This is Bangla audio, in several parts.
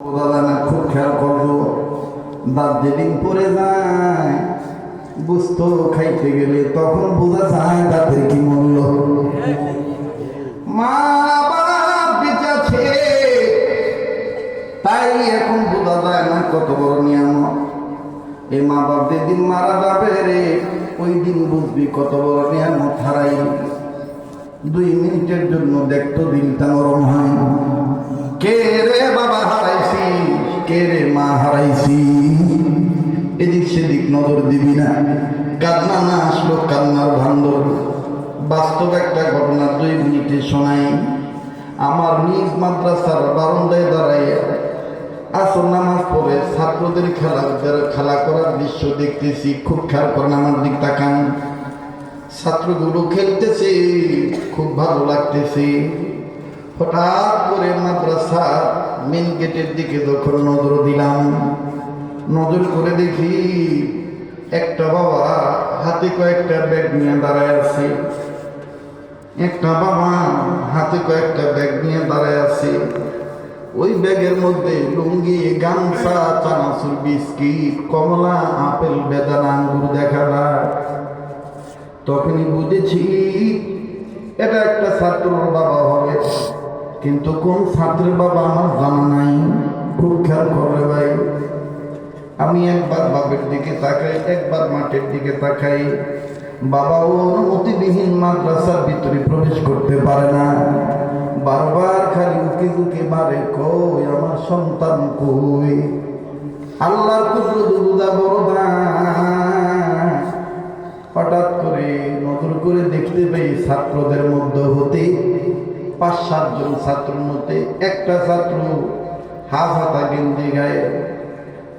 খুব খেয়াল করবো, দাঁত যেদিন পরে যায় বুঝতো খাইতে গেলে তখন বোঝা যায় দাঁতের কি মূল্য। মা বাপ বেঁচে আছে তাই এখন বোঝা যায় না কত বড় নিয়ামত। এই মা বাপ যেদিন মারা যাবে রে ওই দিন বুঝবি কত বড় নিয়ামত হারাই। 2 মিনিটের জন্য দেখতো দিনটা নরম হয়। কে রে বাবা হারাইছি, কে রে মা হারাইছি, এদিক সেদিক নজর দিবি না। কান্না না আসলো কান্নার ভান্ডর। বাস্তব একটা ঘটনা 2 মিনিটে শোনাই। আমার নিজ মাদ্রাসার বারান্দায় দাঁড়ায় আসর নামাজ পড়ে ছাত্রদের খেলা করার দৃশ্য দেখতেছি। খুব খেয়াল করেন, আমার দিক তাকান। ছাত্রগুলো খেলতেছে, খুব ভালো লাগতেছে। হঠাৎ করে মাদ্রাসা মেন গেটের দিকে যখন নজর দিলাম, নজর করে দেখি একটা বাবা হাতে কয়েকটা ব্যাগ নিয়ে দাঁড়ায় আছে। একটা বাবা হাতে কয়েকটা ব্যাগ নিয়ে দাঁড়ায় আছে। ওই ব্যাগের মধ্যে লুঙ্গি, গামছা, চানাচুর, বিস্কিট, কমলা, আপেল, বেদানা, আঙ্গুর দেখা যায়। তখনই বুঝেছি এটা একটা ছাত্রর বাবা হবে, কিন্তু কোন ছাত্রের বাবা আমার জানা নাই। খুব খেয়াল করবে ভাই। আমি একবার বাপের দিকে তাকাই, একবার মাঠের দিকে তাকাই। বাবা ও অনুমতিবিহীন মাদ্রাসার ভিতরে প্রবেশ করতে পারে না। বারবার খালি উকি উকি মারে, কই আমার সন্তান কই। আল্লাহর কুদরত বুঝা বড় দান। হঠাৎ করে নজর করে দেখতে পাই ছাত্রদের মধ্যে হতে 5-7 জন ছাত্রের মধ্যে একটা ছাত্র হাফ হাতা গেঞ্জি গায়ে,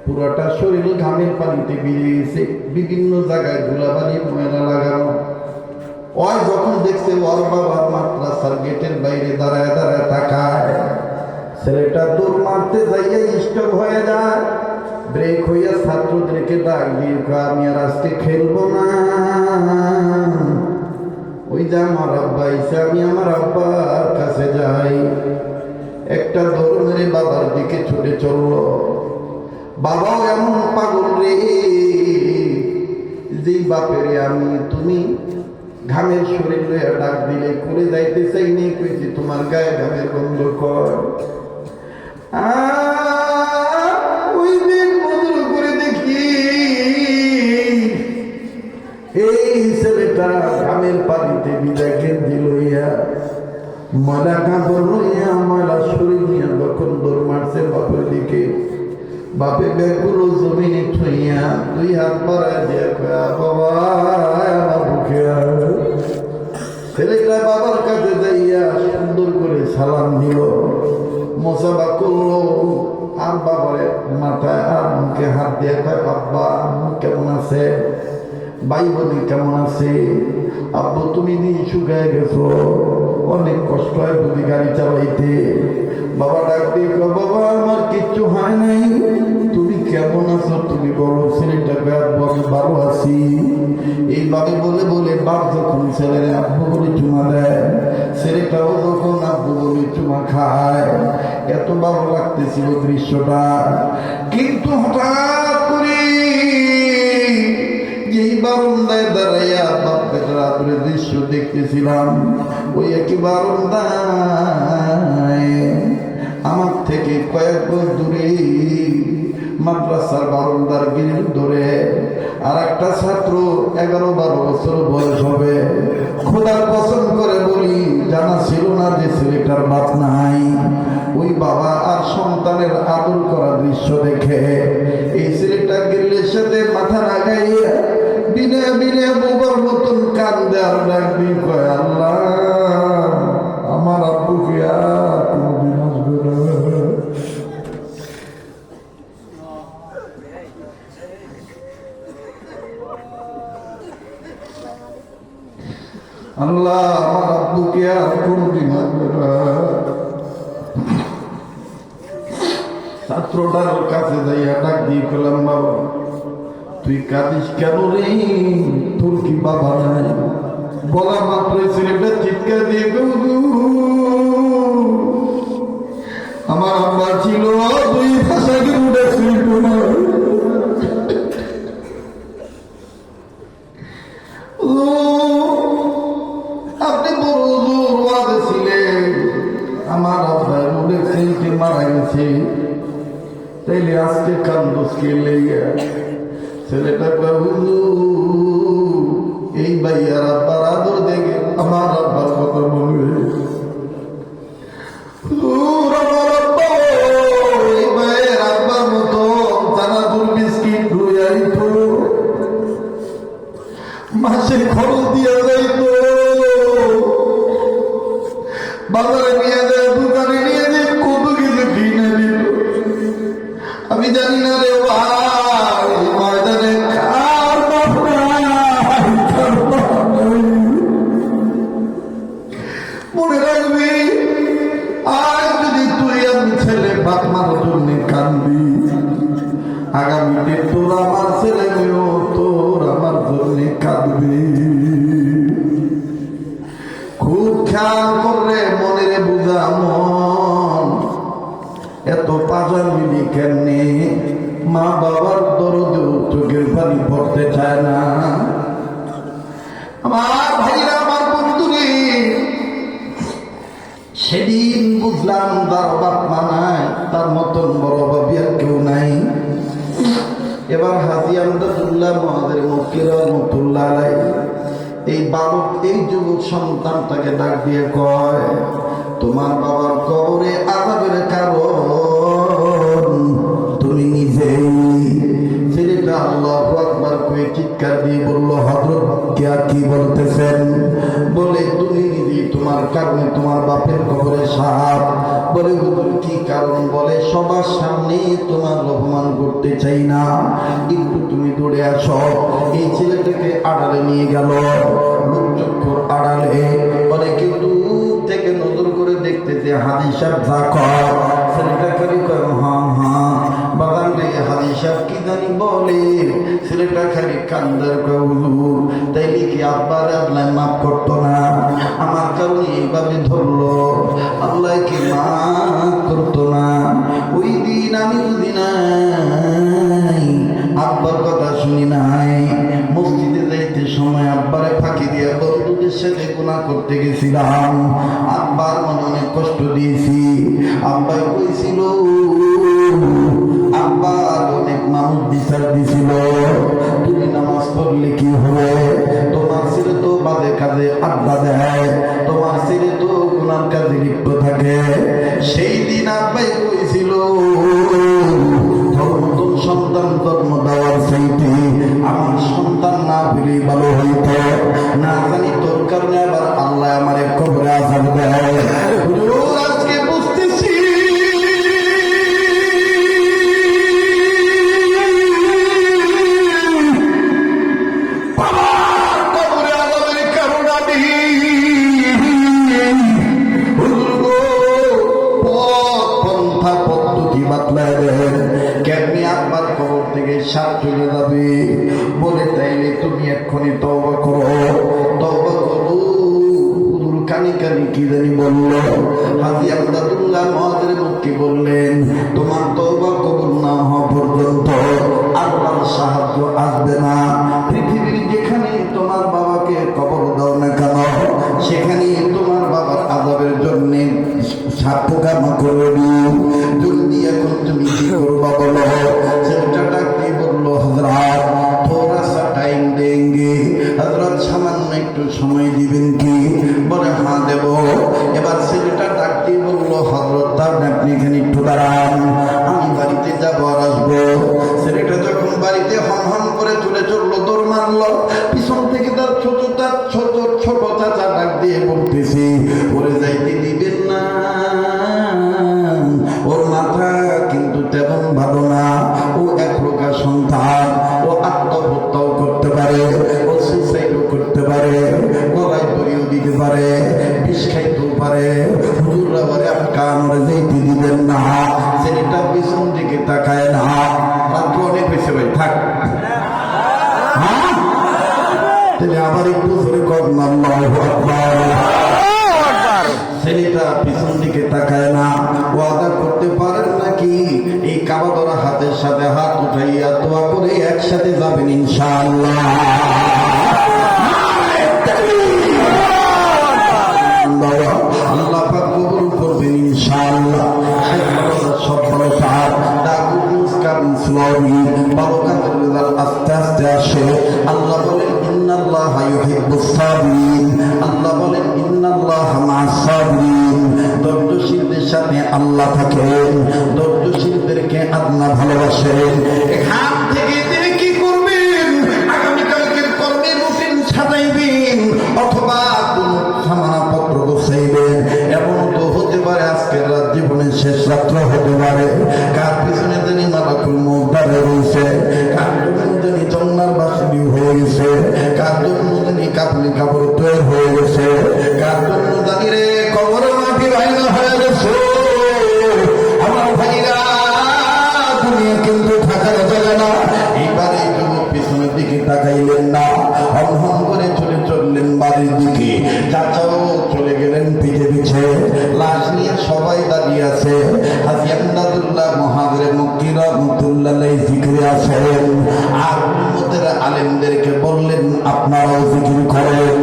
পুরোটা শরীর ঘামের পানিতে ভিজে গেছে, বিভিন্ন জায়গায় ধুলাবালি ময়লা লাগানো। ওই যখন দেখছে ওর বাবা মাদ্রাসার গেটের বাইরে দাঁড়ায় দাঁড়ায় তাকায়, ছেলেটা দৌড় মারতে যাইয়া স্টপ হয়ে যায়। ব্রেক হইয়া ছাত্রদেরকে ডাক দিয়ে আমি আর আজকে খেলবো না। ওই যে আমার আব্বা এসে, আমি আমার আব্বার কাছে যাই। একটা দৌড় মেরে বাবার দিকে ছুটে চললো। বাবাও এমন পাগল রে, যেই বাপেরে আমি তুমি ঘামের শরীর লইয়া ডাক দিলে করে যাইতে চাই নেই, কইছি তোমার গায়ে ঘামের গন্ধ কর। ওই দিন নজর করে দেখি এই ছেলেটা ঘামের পানিতে ভিজা গেঞ্জি লইয়া, ময়লা কাপড় লইয়া, ময়লা শরীর নিয়ে যখন দৌড় মারছে বাপের দিকে, বাপে ব্যাগগুলো জমিনে ছুঁইয়া 2 হাত বাড়ায় দিয়ে বাবা আমার বুকে। ছেলেটা বাবার কাছে যাইয়া সুন্দর করে সালাম দিল, মোসাফা করলো, আর বাবারে মাথায় আর মুখে হাত দিয়ে কয় আব্বা কেমন আছে, ভাই বোন কেমন আছে, আব্বু তুমি দিন শুকায় গেছো, অনেক কষ্ট হয় বুঝি গাড়ি চালাইতে। বাবা ডাক দিয়ে কয় বাবা আমার কিচ্ছু হয় নাই, তুমি কেমন আছো তুমি বলো। ছেলেটা আমি ভালো আছি। এইভাবে বলে বলে বাপ যখন ছেলের আব্বু বলে চুমা দেয়, ছেলেটাও যখন আব্বু বলে চুমা খায়, এত ভালো লাগতেছিল দৃশ্যটা। কিন্তু হঠাৎ করে যেই বারান্দায় দাঁড়াইয়া বাপ বেটার আদরে দৃশ্য দেখতেছিলাম, ওই একই বারান্দায় আমার থেকে কয়েক গজ দূরে মাদ্রাসার বারান্দার গিরিল ধরে আর একটা ছাত্র 11-12 বছর বয়স হবে। খোদার কসম করে বলি জানা ছিল না যে ছেলেটার বাপ নাই। ওই বাবা আর সন্তানের আদর করা দৃশ্য দেখে এই ছেলেটা গিরিলের সাথে মাথা লাগাইয়া বিনা বিনা বোবার মতন কান্দে আর ডাকবি কয় আল্লাহ আমার আব্বুকে আর কোনদিন আসবে না। আল্লাহ আমার আব্বুকে আর কোনদিন আসবে না। ছাত্রটার কাছে যাইয়া ডাক দিয়ে করলাম বাবা তুই কাঁদিস কেন রে, তোর কি বাবা নাই? বলা মাত্র ছেলেটা চিৎকার দিয়ে আমার আব্বা ছিল 2 তাইলে আজকে কান্দুসকে লেগে ছেলেটা কহুলু এই ভাইয়ার আব্বার আদর দেখে আমার আব্বার কথা বলবে। এই ভাইয়ের আব্বার মতো চানাচুর বিস্কিট লইয়াইতো, মাসে খরচ দিয়া যাইতো, বাজারে নিয়ে যায়, দোকানে নিয়ে যায়, কত কিছু কিনে দিত। আমি জানি না রে ভাই, ময়দানে কার বাপ নাই, কার বাপ নাই। মনে রাখবি, আজ যদি তুই আমি ছেলে বাপ মার জন্য কানবি, আগামীতে তোর আমার ছেলে মেয়েও তোর আমার জন্য কাঁদবে। খুব খেয়াল করলে মনের বুঝা মন, এত পাজার মিলি কেমনে মা বাবার দরদেও চোখের পানি পড়তে চায় না। আমার ভাইরা, আমার বন্ধুরে, সেদিন বুঝলাম তার বাপ মা নাই, তার মতন বড় ভাবি আর কেউ নাই। এবার হাজি আমদাদুল্লাহ মহাদের মুক্তির রহমতুল্লাহ আলাইহি এই বালক, এই যুবক সন্তানটাকে ডাক দিয়ে কয়, তোমার বাবার কবরে আযাবের কারণ তুমি নিজেই। ছেলেটা আল্লাহু আকবার কয়ে চিৎকার দিয়ে বলল, হযরত কি বলতেছেন? বলে, তুমি নিজেই তোমার কারণে তোমার বাপের কবরে সাপ। বলে, হুজুর কি কারণ? বলে, সবার সামনে তোমার অপমান করতে চাই না, কিন্তু তুমি দৌড়ে আসো। এই ছেলেটাকে আড়ালে নিয়ে গেল, লোকচক্ষুর আড়ালে। বলে, কেউ দূর থেকে নজর করে দেখতেছে হাজি সাহেব যা কর। ছেলেটা খালি কয় হ্যাঁ হ্যাঁ। বাগানটা হাজি সাহেব কি জানি বলে, ছেলেটা খালি কান্দার কয়, হুজুর তাইলে কি আব্বার আল্লাহ মাফ করতো না? আমার কারণে এইভাবে ধরলো, আল্লাহ কি মাফ করতো না? ওই দিন আমি বুঝি নাই, আব্বার কথা শুনি নাই। মসজিদে যাইতে সময় আব্বারে ফাঁকি দিয়ে বন্ধুদের সাথে গুনাহ করতে গেছিলাম। আব্বার মনে অনেক কষ্ট দিয়েছি। আব্বাই কইছিল, আব্বার অনেক মানুষ বিচার দিছিল, তুমি নামাজ পড়লে কি হবে? তোমার ছেলে তো বাজে কাজে আড্ডা দেয়, তোমার ছেলে তো গুনার কাজে লিপ্ত থাকে। সেই দিন আব্বাই কইছিল, নতুন সন্তান জন্ম দেওয়ার চাইতে আমার সন্তান না পেলে ভালো হইত। না জানি তোর কারণে আবার আল্লাহ আমারে কবরে আযাব দেয়। আজকে বুঝতেছি কবরে আযাবের কারণ আমি। পন্থা পদ্ধতি বাতলায় দেন, কেমনি আব্বার কবর থেকে সাপ চলে যাবে। বলে, তাইলে তুমি এক্ষুনি তওবা করো, তওবা করো। হুজুর কানি কানি কি জানি বলল। হাজি আমদাদুল্লাহ মহাদের মুক্তি বললেন, তোমার তওবা কবুল না হওয়া পর্যন্ত আল্লাহর সাহায্য আসবে না। পৃথিবীর যেখানে তোমার বাবাকে কবর দাও না কেন, সেখানে তোমার বাবার আযাবের জন্য সাপ পোকা মাকড় দিও। জলদি এখন তুমি কি করবা বলো? ছেলেটা ডাকতে বলল, হযরত থোড়া সা টাইম দেंगे। হযরত সামান্য একটু সময় দিবেন কি? বলে, হ্যাঁ দেব। এবার ছেলেটা ডাকতে বলল, হযরত তাহলে আপনি এখানে একটু দাঁড়ান, আমি বাড়িতে যাবো আর আসবো। ছেলেটা যখন বাড়িতে হন হন করে চলে চললো, দৌড় মারলো। পিছন থেকে তার ছোট চাচা ডাক দিয়ে বলতেছি, ওরে যাইতে দিবেন না, ওর মাথা কিন্তু তেমন ভালো না, ও এক প্রকার সন্তান, ও আত্মহত্যাও করতে পারে, ও সুইসাইডও করতে পারে, গলায় দড়িও দিতে পারে, বিষ খাইতেও পারে। হুজুররা বলে, কামড়ে যাইতে দিবেন না। ছেলেটা পিছন দিকে তাকায় না। রাত্র অনেক হয়েছে ভাই, থাক। তাহলে আবার একটু ধরে করেন আল্লাহু আকবার। ছেলেটা পিছন দিকে তাকায় না। ওয়াদা করতে পারেন নাকি এই কাবা ধরা হাতের সাথে হাত উঠাইয়া দোয়া করে একসাথে যাবেন ইনশাআল্লাহ? আল্লাহ পাক কবুল করবেন ইনশাআল্লাহ। সব ভালো ভালো কাজের রেজাল্ট আস্তে আস্তে আসে। আল্লাহ বলেন ইন্নাল্লাহা ইউহিব্বুস সাবিরিন, আল্লাহ বলেন ইন্নাল্লাহা মা'আস সাবিরিন। ধৈর্যশীলদের সাথে আল্লাহ থাকেন, ধৈর্যশীলদেরকে আল্লাহ ভালোবাসেন। এখান থেকে তিনি কি করবেন? আগামীকালকের কর্মের রুটিন সাজাইবেন অথবা কোন সামানাপত্র গোছাইবেন। এমন তো হতে পারে আজকের রাত জীবনের শেষ রাত্র হতে পারে। কার পিছনে জানি মালাকুল মউত দাঁড়িয়ে রয়েছে, কার জন্য জানি জন্নার বাসিনী হয়ে গেছে, কার জন্য জানি কাপড়ি কাপড় তৈরি হয়ে গেছে, কার জন্য জানি রে কবরের মাটি বাইনা হয়ে গেছে। আমার ভাইরা, দুনিয়া কিন্তু থাকার জায়গা না। এইবার এই যুবক পিছনের দিকে তাকাইলেন না, হন করে চলে চললেন বাড়ির দিকে। চাচাও চলে গেলেন পিঠে পিছে, লাশ নিয়ে সবাই দাঁড়িয়ে আছে। হাজী আমদাদুল্লাহ মহাজরে মক্কি রহমাতুল্লাহ আলাইহি জিকিরে আছেন। আর উম্মতের আলেমদেরকে বললেন আপনারাও জিকির করেন,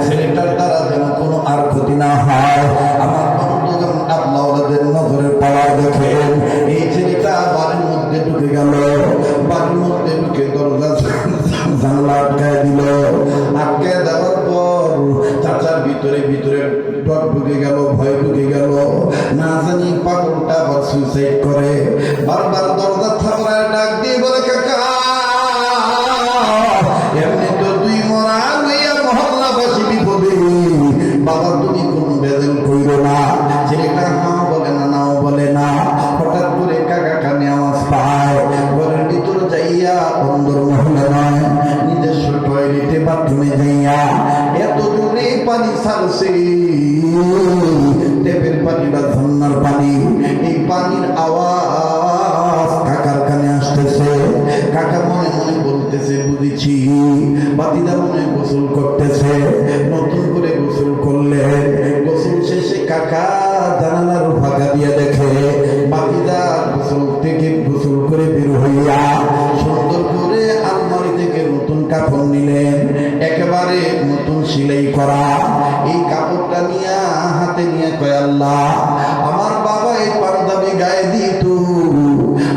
ছেলেটার দ্বারা যেন কোনো আর ক্ষতি না হয়। আমার বন্ধুগণ, আপনাদের নজরে পড়া দেখেন, এই ছেলেটা বাড়ির মধ্যে ঢুকে গেল, বাড়ির মধ্যে ঢুকে দরজা জানলা আটকায় দিল। আটকায় দেওয়ার পর চাচার ভিতরে ভিতরে ডর ঢুকে গেল, ভয় ঢুকে গেল। না জানি পাগলটা আবার সুইসাইড করে। বারবার দরজা থাপড়ায় ডাক দিয়ে বলে কাকা, এমনি তো দুই মরা লইয়া মহল্লাবাসী বিপদে, বাবা তুমি কোন বেদল কইরো না। ছেলেটা নাও বলে না, নাও বলে না। হঠাৎ করে কাকা কানে আওয়াজ পায়, ঘরের ভিতর যাইয়া বন্ধুর মহল্লা নয়, নিজস্ব টয়লেটে বাথরুমে যাইয়া এত জোরে পানি ছাড়ছে, টেপের পানি বা ঝর্ণার পানি। এই পানির আওয়াজ কাকার কানে আসতেছে। কাকা মনে মনে বলতেছে বুঝেছি, বাতিদা মনে গোসল করতেছে। নতুন করে গোসল করলেন। গোসল শেষে কাকা জানালার ফাঁকা দিয়ে দেখে বাতিদা গোসল থেকে গোসল করে বের হইয়া সুন্দর করে আলমারি থেকে নতুন কাপড় নিলেন, একেবারে নতুন সেলাই করা। এই কাপড়টা নিয়ে হাতে নিয়ে কয় আল্লাহ, আমার বাবা এই পাঞ্জাবি গায়ে দিত,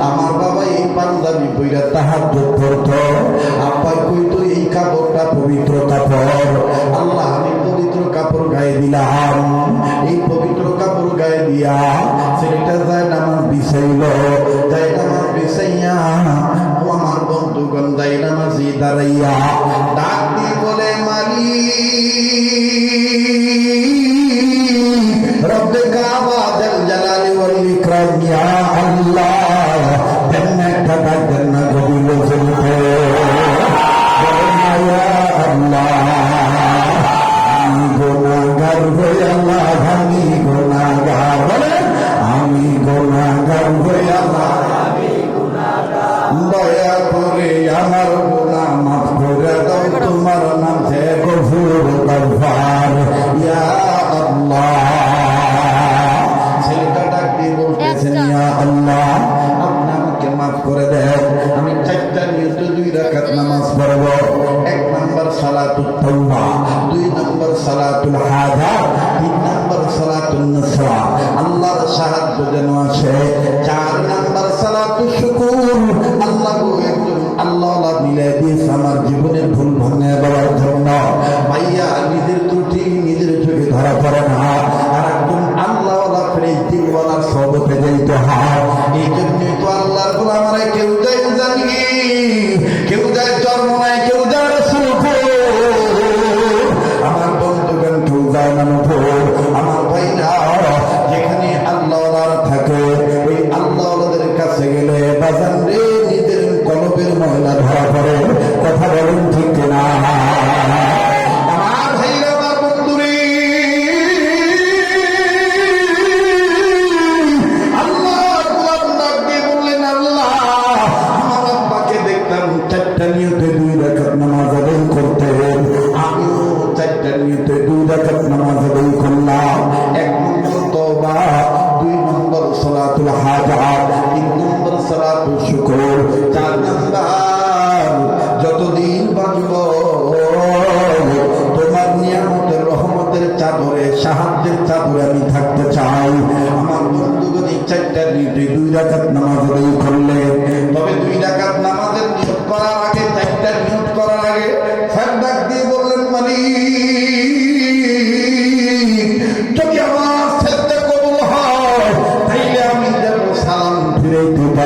আমার বাবা এই পাঞ্জাবি পইরা তাহাজ্জুদ পড়তো, আব্বাই কইতো এই কাপড়টা পবিত্র কাপড়। আল্লাহ আমি পবিত্র কাপড় গায়ে দিলাম। এই পবিত্র কাপড় গায়ে দিয়া ছেলেটা যায় নামাজ বিছাইল। যায় নামাজ বিছাইয়া আমার বন্ধুগণ যায় নামাজি দাঁড়াইয়া ডাক দিয়ে বলে মালিক রব্বে কাবা জাল জালালি ওয়াল ইকরাম ইয়া আল্লাহ, জান্নাত ডাক দেন না গভীর জলতে। আমি গুনাহগার হই আল্লাহ, আমি গুনাহগার, বলেন আমি গুনাহগার হই আল্লাহ, দয়া করে আমার গুনাহ মাফ করে দাও, তোমার নাম সে গফুর গফফার ইয়া আল্লাহ। ছেলেটা ডাক দিয়ে বলতেছেন ইয়া আল্লাহ, আপনি আমাকে মাফ করে দেন। আমি 4টা নিয়ত 2 রাকাত নামাজ পড়ব। 1 নম্বর সালাতুত তাওবা, 2 নম্বর সালাতুল হাজাত, 3 নম্বর সালাতুন নসরা, আল্লাহর সাহায্য যেন আসে। 4 নম্বর সালাতুল শুকুর, আল্লাহ একজন আল্লাহ মিলে দিয়েছে আমার জীবনের ভুল ভাঙে দেওয়ার জন্য। ভাইয়া নিজের ত্রুটি নিজের চোখে ধরা পড়ে না, আর একজন আল্লাহ ফেরেশ দিলওয়ালার সহবতে যাইতে হয়। এই জন্যই তো আল্লাহর গোলাম আমরা কেউ যায় জানি, কেউ যায় চরমনায়, কেউ যায় রসুলপুর, আমার বন্ধুগণ কেউ যায় নানুপুর। আমার ভাইরা যেখানে আল্লাহওয়ালার থাকে, ওই আল্লাহওয়ালাদের কাছে গেলে বাজান রে নিজের কলবের ময়লা ধরা পড়ে। কথা বলেন ঠিক না? আমার ভাইরা, আমার বন্ধুরে, আল্লাহ ডাক দিয়ে বললেন আল্লাহ, আমার আব্বাকে দেখতাম 4টা নিয়তে 2 রাকাত নামাজ আদায় করতেন, আমিও 4টা নিয়তে 2 রাকাত নামাজ আদায় করলাম। 1 নম্বর তওবা, 2 নম্বর সালাতুল হাজাত, 3 নম্বর সালাতুল শুকর, 4 নম্বর যতদিন বাঁচব তোমার নিয়ামতের রহমতের চাদরে, সাহায্যের চাদরে আমি থাকতে চাই। আমার বন্ধুগণ 4টা নিয়তে 2 রাকাত নামাজ আদায় করলে, তবে 2 রাকাত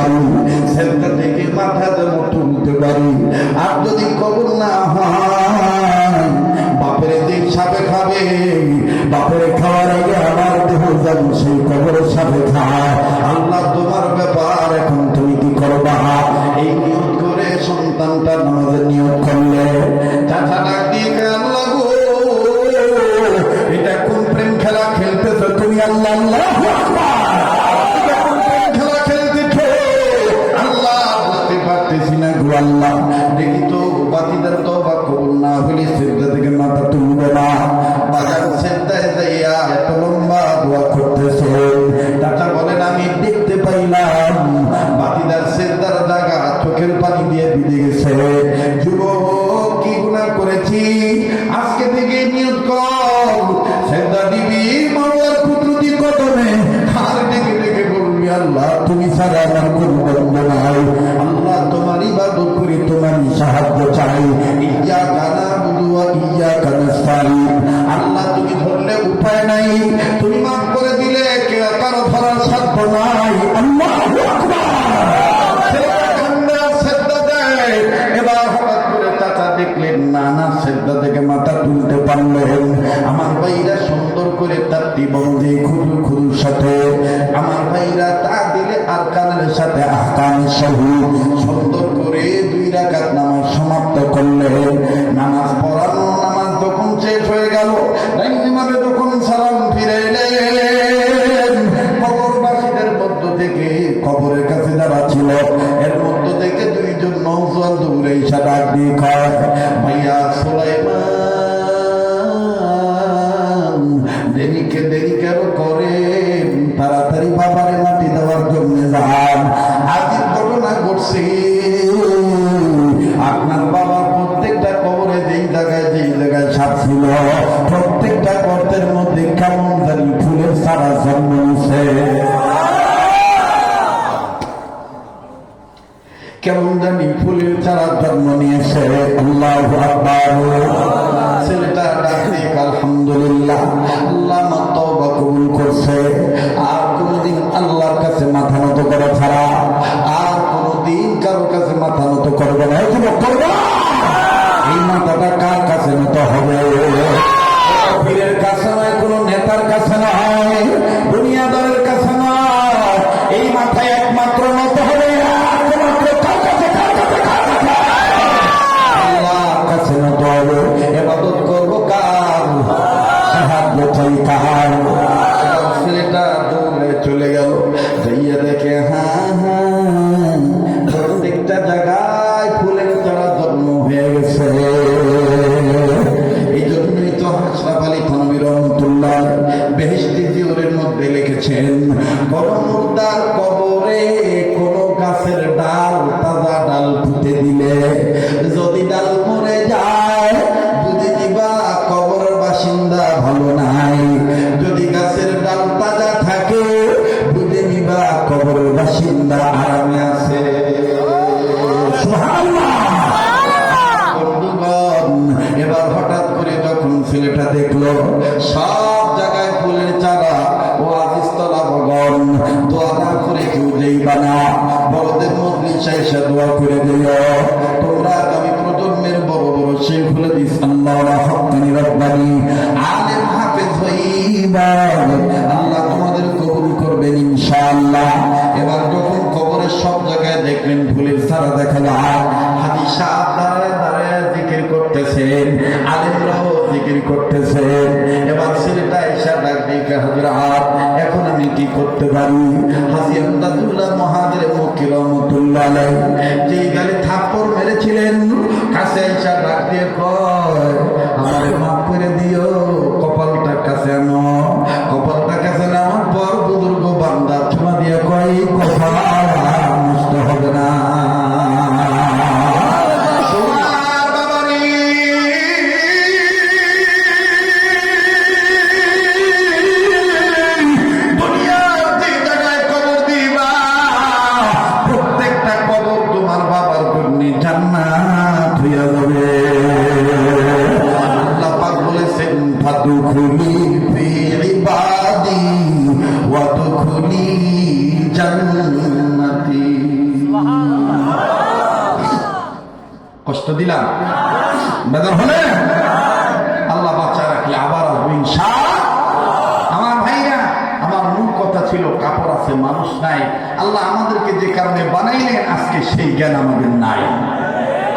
পারি, সেজদা থেকে মাথা যেন তুলতে পারি। আর যদি কবর না হয়, বাপের যে সাপে খাবে, বাপের খাওয়ার আগে আমার দেহ যেন সেই কবরের সাপে খায়। আল্লাহ তোমার ব্যাপার, এখন তুমি কি করবা? এই নিয়ত করে সন্তানটা নামাজের নিয়ত করলে, চাচা ডাক দিয়ে আল্লাহ গো, এটা কোন প্রেম খেলা খেলতেছ তুমি? আল্লাহ আল্লাহ এটা কোন প্রেম খেলা খেলতেছ? আল্লাহ বুঝতে পারতেছি না গো আল্লাহ। দেখি তো বাতিদার তওবা কবুল না হলে সিজদা থেকে মাথা তুলবে না। বাজার সিজদায় যাইয়া এত লম্বা দোয়া করতেছে। চাচা বলেন আমি দেখতে পাইলাম বাতিদার সিজদার জায়গা চোখের পানি দিয়ে ভিজে গেছে। যুবক কি গুনাহ করেছি? আজকে থেকে নিয়ত কর সিজদা দিবি মাওলার কুদরতি কদমে, আর ডেকে ডেকে বলবি আল্লাহ তুমি ছাড়া আমার কোনো বন্ধু নাই। আল্লাহ তোমার ইবাদত করি, তোমার সাহায্য চাই। ইয়্যাকা না'বুদু ওয়া ইয়্যাকা নাস্তাঈন। আল্লাহ তুমি ধরলে উপায় নাই, তুমি মাফ করে দিলে কেউ কারো ধরার সাধ্য নাই। আল্লাহু আকবার। এবার হঠাৎ করে চাচা দেখলেন না না সেজদা থেকে মাথা তুলতে পারলেন। আমার ভাইরা সুন্দর করে তার টিবন্দি খুদুর খুদুর সাথে, আমার ভাইরা তা দিলে আর কানের সাথে আহকাম সহিত সুন্দর করে 2 রাকাত নামাজ সমাপ্ত করলেন। নামাজ পড়ানো, নামাজ যখন শেষ হয়ে গেল, ইমামে যখন সালাম ফিরাইলেন, কবরবাসীদের মধ্য থেকে, কবরের কাছে যারা ছিল এর মধ্য থেকে 2 জন নওজোয়ান দৌড়ে এসে ডাক দিয়ে কয়, ভাইয়া সুলাইমান, দেরি কেন করেন? তাড়াতাড়ি বাবারে মাটি দেওয়ার জন্য যান। আজীব ঘটনা ঘটছে, আপনার বাবার প্রত্যেকটা কবরে যেই জায়গায় সাপ ছিল, প্রত্যেকটা গর্তের মধ্যে কেমন জানি ফুলের চারা জন্ম নিছে। কেমন জানি ফুলের চারা জন্ম নিয়েছে। আল্লাহু আকবার। ছেলেটা ডাকে আলহামদুলিল্লাহ, আল্লাহ আমার তওবা কবুল করছে। আর কোনদিন আল্লাহর কাছে মাথা নত করা ছাড়া আর কোনদিন কারোর কাছে মাথা নত করবে না। এই মাথাটা কার কাছে নত হবে? পীরের কাছে নয়, কোন নেতার কাছে নয়, দুনিয়াদারের কাছে নয়। এই মাথায় একমাত্র নত হবে আল্লাহর কাছে নত হবে। ইবাদত করবো কার? সাহায্য চাই কার? ছেলেটা দৌড়ে চলে গেল, যাইয়া দেখে প্রত্যেকটা জায়গায় ফুলের চারা জন্ম হয়ে গেছে। এই জন্যই তো আশরাফ আলী থানভী রহমাতুল্লাহ বেহেশতি জিওরের মধ্যে লিখেছেন, গরমদার কবরে কোন গাছের ডাল, তাজা ডাল পুঁতে দিলে যদি ডাল মরে যায়, বুঝে দিবা কবরের বাসিন্দা ভালো নাই। যদি গাছের ডাল তাজা থাকে, বুঝে নিবা কবরের বাসিন্দা আরামে আছে। এবার হঠাৎ করে যখন ছেলেটা দেখলো সব জায়গায় ফুলের চারা, ও আজিজতলা ভগবান দোয়া না করে কেউ দেইবা না। বড়দের মজলিসে এসে দোয়া করে দিও, তোমরা আগামী প্রজন্মের বড় বড় শেখুল হাদিস আল্লাহু হাক্কানি রব্বানি আলেম হাফেজ হইবা। আল্লাহ তোমাদের কবুল করবেন ইনশাআল্লাহ। এবার যখন কবরের সব জায়গায় দেখলেন ফুলের চারা দেখালো, হাজী সাহেব দাঁড়ায় দাঁড়ায় জিকির করতেছেন, আলেমরাও জিকির করতেছেন। এবার ছেলেটা এসে ডাক দিয়ে, হযরত এখন আমি কি করতে পারি? হাজী আমদাদুল্লাহ মহাদের মক্কি রহমাতুল্লাহ আলাইহি যেই গালে থাপ্পড় মেরেছিলেন, কাছে এসে ডাক দিয়ে কয়, আমারে মাফ করে দিও, কপালটা কাছে আনো। কপালটা কাছে নেওয়ার পর বুজুর্গ বান্দা চুমা দিয়ে কয়, কপাল নষ্ট হবে না। কষ্ট দিলাম? বেদর হলে আল্লাহ বাচ্চা রাখলে আবার আসবো ইনশাআল্লাহ। আমার ভাইরা, আমার মূল কথা ছিল কাপড় আছে মানুষ নাই। আল্লাহ আমাদেরকে যে কারণে বানাইলেন আজকে সেই জ্ঞান আমাদের নাই।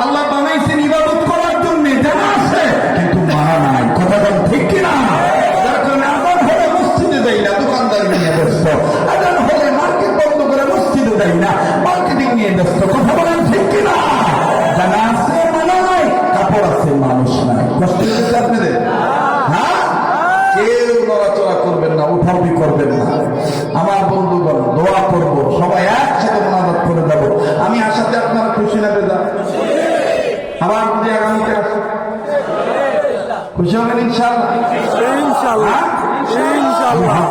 আল্লাহ বানাইছেন ইবাদত করার জন্য, জানা আছে কিন্তু মারা নাই। কথা বল ঠিক কিনা? যার কারণে আজান হলে মসজিদে যাই না, দোকানদারি নিয়ে ব্যস্ত। আজান হলে মার্কেট বন্ধ করে মসজিদে যাই না, মার্কেটিং নিয়ে ব্যস্ত। কথা বলেন ঠিক কিনা? জানা আছে মানা নাই, কাপড় আছে মানুষ নাই। কষ্ট হচ্ছে আপনাদের? হ্যাঁ, কেউ নড়াচড়া করবেন না, উঠাউঠি করবেন না। আমার বন্ধুগণ দোয়া করবো, সবাই একসাথে মোনাজাত করে যাবো। আমি আশাতে আপনারা খুশি না বেজা? আমার যদি আগামীতে আসে খুশি হবেন ইনশাআল্লাহ। ইনশাআল্লাহ ইনশাআল্লাহ।